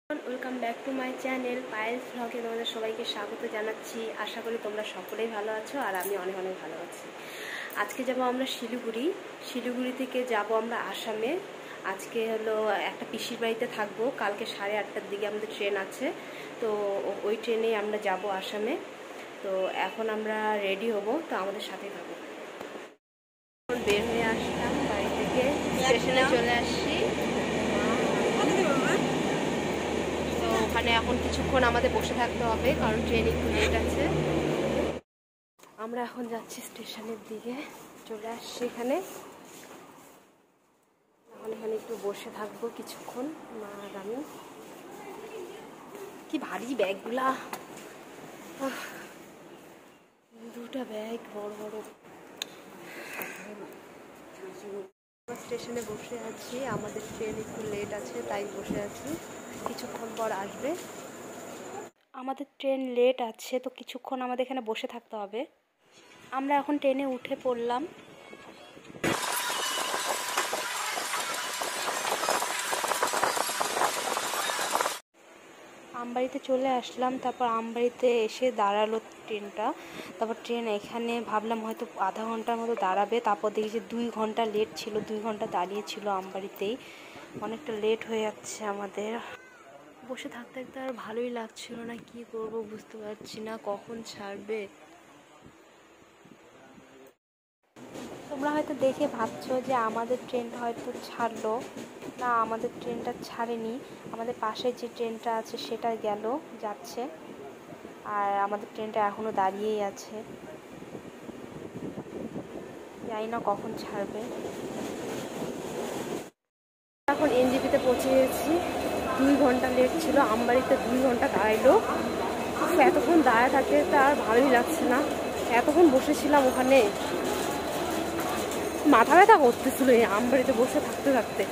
Welcome back to my channel Payel's ব্লগে তোমাদের সবাইকে স্বাগত জানাচ্ছি। আশা করি তোমরা সকলেই ভালো আছো আর আমি অনেক অনেক ভালো আছি। আজকে যাব আমরা শিলিগুড়ি থেকে যাব আমরা আসামে। আজকে হলো একটা পিসির বাড়িতে থাকবো। কালকে 8:30টার দিকে আমাদের ট্রেন আছে, তো ওই ট্রেনেই আমরা যাব আসামে। তো এখন আমরা রেডি হব, তো আমাদের সাথেই থাকবো। বের হয়ে আসলাম বাড়ি থেকে, স্টেশনে চলে আসছি। ওখানে এখন কিছুক্ষণ আমাদের বসে থাকতে হবে, কারণ ট্রেন একটু লেট আছে। আমরা এখন যাচ্ছি স্টেশনের দিকে, চলে আসছি এখানে। এখন এখানে একটু বসে থাকবো কিছুক্ষণ, মা আর আমি। কি ভারী ব্যাগগুলা, দুটা ব্যাগ বড় বড়। স্টেশনে বসে আছি, আমাদের ট্রেন একটু লেট আছে তাই বসে আছি, কিছুক্ষণ পর আসবে। আমাদের ট্রেন লেট আছে, তো কিছুক্ষণ আমাদের এখানে বসে থাকতে হবে। আমরা এখন ট্রেনে উঠে পড়লাম। আমবাড়িতে চলে আসলাম, তারপর আমবাড়িতে এসে দাঁড়ালো ট্রেনটা। তারপর ট্রেন এখানে ভাবলাম হয়তো আধা ঘন্টার মতো দাঁড়াবে, তারপর দেখি যে 2 ঘন্টা লেট ছিল। 2 ঘন্টা দাঁড়িয়েছিল আমবাড়িতেই। অনেকটা লেট হয়ে যাচ্ছে আমাদের। বসে থাকতে থাকতে আর ভালোই লাগছিল না, কি করব বুঝতে পারছি না কখন ছাড়বে। তোমরা হয়তো দেখে ভাবছো যে আমাদের ট্রেনটা হয়তো ছাড়লো না, আমাদের ট্রেনটা ছাড়েনি। আমাদের পাশে যে ট্রেনটা আছে সেটা যাচ্ছে, আর আমাদের ট্রেনটা এখনো দাঁড়িয়েই আছে। জানি না কখন ছাড়বে। এখন এনজেপিতে পৌঁছে গেছি। 2 ঘন্টা লেট ছিল, আমবাড়িতে 2 ঘন্টা দাঁড়াইলো। এতক্ষণ দাঁড়ায় থাকতে আর ভালোই লাগছে না। এতক্ষণ বসেছিলাম ওখানে, মাথা ব্যথা করতেছিল এই আমবাড়িতে বসে থাকতে থাকতে।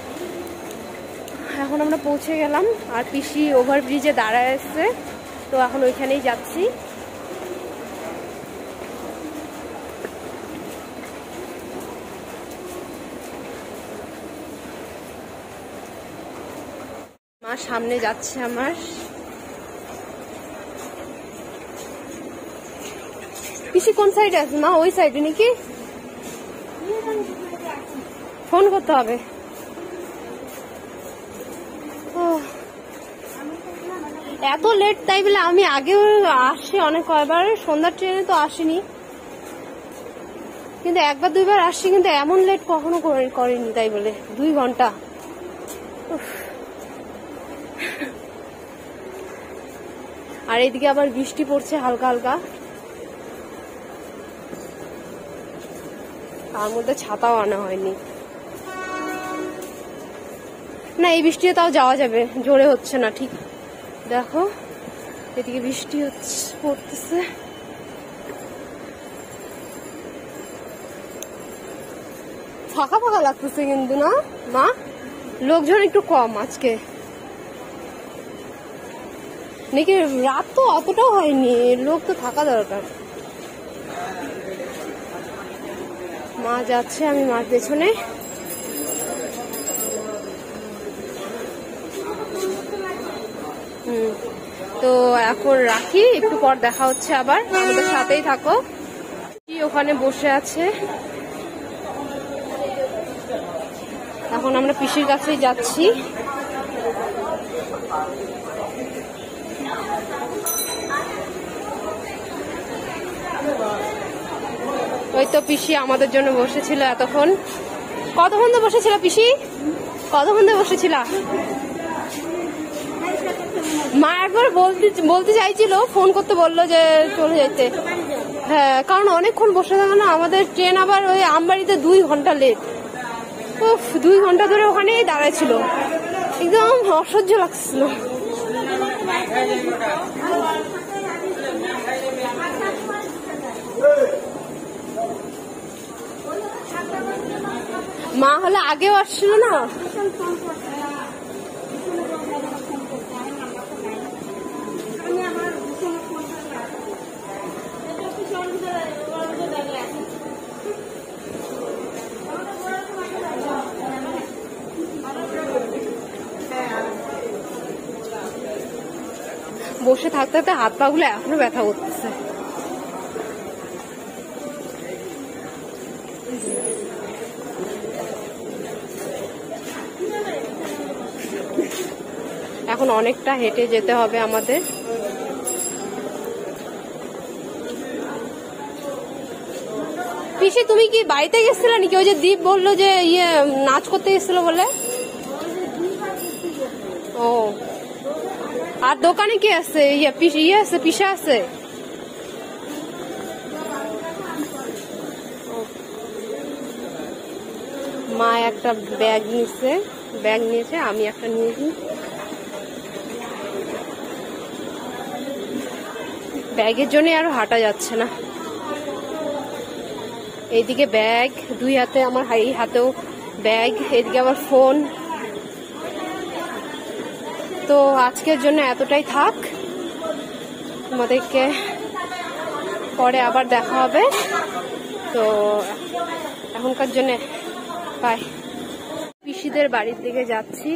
এখন আমরা পৌঁছে গেলাম, আর পিসি ওভারব্রিজে দাঁড়ায় আসছে, তো এখন ওইখানেই যাচ্ছি। মা সামনে যাচ্ছে আমার। পিসি কোন সাইডে আছে? মা ওই সাইডে নাকি? ফোন করতে হবে। এত লেট তাই বলে আমি আগেও আসছি অনেক কয়বার, সন্ধ্যার ট্রেনে তো আসিনি, কিন্তু 1-2বার আসছি, কিন্তু এমন লেট কখনো করেনি তাই বলে 2 ঘন্টা। আর এইদিকে আবার বৃষ্টি পড়ছে হালকা হালকা, তার মধ্যে ছাতাও আনা হয়নি। না, এই বৃষ্টিতে তাও যাওয়া যাবে, জোরে হচ্ছে না। ঠিক দেখো, এদিকে বৃষ্টি পড়তেছে। ফাঁকা ফাঁকা লাগতেছে কিন্তু, না মা? লোকজন একটু কম আজকে নাকি? রাত তো অতটাও হয়নি, লোক তো থাকা দরকার। মা যাচ্ছে, আমি মার পেছনে। তো এখন রাখি, একটু পর দেখা হচ্ছে আবার, আমাদের সাথেই থাকো। ওখানে বসে আছে, এখন আমরা পিসির কাছেই যাচ্ছি। ওই তো পিসি আমাদের জন্য বসেছিল এতক্ষণ। কতক্ষণ তো বসেছিল পিসি? কতক্ষণ তো বসেছিল? মা একবার বলতে চাইছিল, ফোন করতে বললো যে চলে যেতে। হ্যাঁ, কারণ অনেকক্ষণ বসে থাকে না, আমাদের ট্রেন আবার ওই আমবাড়িতে 2 ঘন্টা লেট। 2 ঘন্টা ধরে ওখানেই দাঁড়ায় ছিল, একদম অসহ্য লাগছিল। মা হলে আগেও আসছিল না। বসে থাকতে থাকতে হাত পা গুলো এখনো ব্যথা করতেছে। এখন অনেকটা হেঁটে যেতে হবে আমাদের। পিসি তুমি কি বাড়িতে গেছিলে নাকি? ওই যে দীপ বললো যে নাচ করতে গেছিল বলে। ও, আর দোকানে কি আছে? আছে, পিসা আছে। মা একটা ব্যাগ নিয়েছে, আমি একটা নিয়েছি। ব্যাগের জন্য আরো হাঁটা যাচ্ছে না। এইদিকে ব্যাগ, দুই হাতে আমার, এই হাতেও ব্যাগ, এদিকে আবার ফোন। তো আজকের জন্য এতটাই থাক, তোমাদেরকে পরে আবার দেখা হবে। তো এখনকার জন্য বাই। পিসিদের বাড়ির দিকে যাচ্ছি।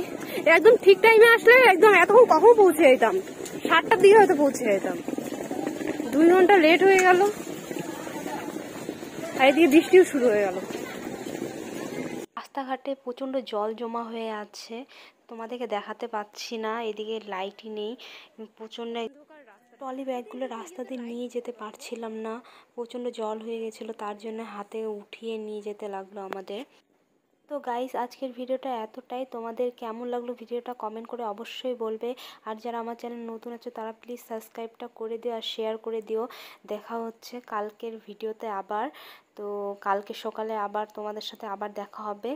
একদম ঠিক টাইমে আসলে একদম এতক্ষণ কখন পৌঁছে যেতাম, 7টার দিকে হয়তো পৌঁছে যেতাম। 2 ঘন্টা লেট হয়ে গেল, আর এদিকে বৃষ্টিও শুরু হয়ে গেল। রাস্তাঘাটে প্রচন্ড জল জমা হয়ে আছে, তোমাদেরকে দেখাতে পাচ্ছি না। এদিকে লাইটই নেই, প্রচন্ড। ট্রলি ব্যাগগুলো রাস্তা দিয়ে নিয়ে যেতে পারছিলাম না, প্রচন্ড জল হয়ে গেছিল, তার জন্য হাতে উঠিয়ে নিয়ে যেতে লাগলো আমাদের। তো গাইস, আজকের ভিডিওটা এতটাই। তোমাদের কেমন লাগলো ভিডিওটা কমেন্ট করে অবশ্যই বলবে। আর যারা আমার চ্যানেল নতুন আছে তারা প্লিজ সাবস্ক্রাইবটা করে দিও আর শেয়ার করে দিও। দেখা হচ্ছে কালকের ভিডিওতে আবার। তো কালকে সকালে আবার তোমাদের সাথে আবার দেখা হবে।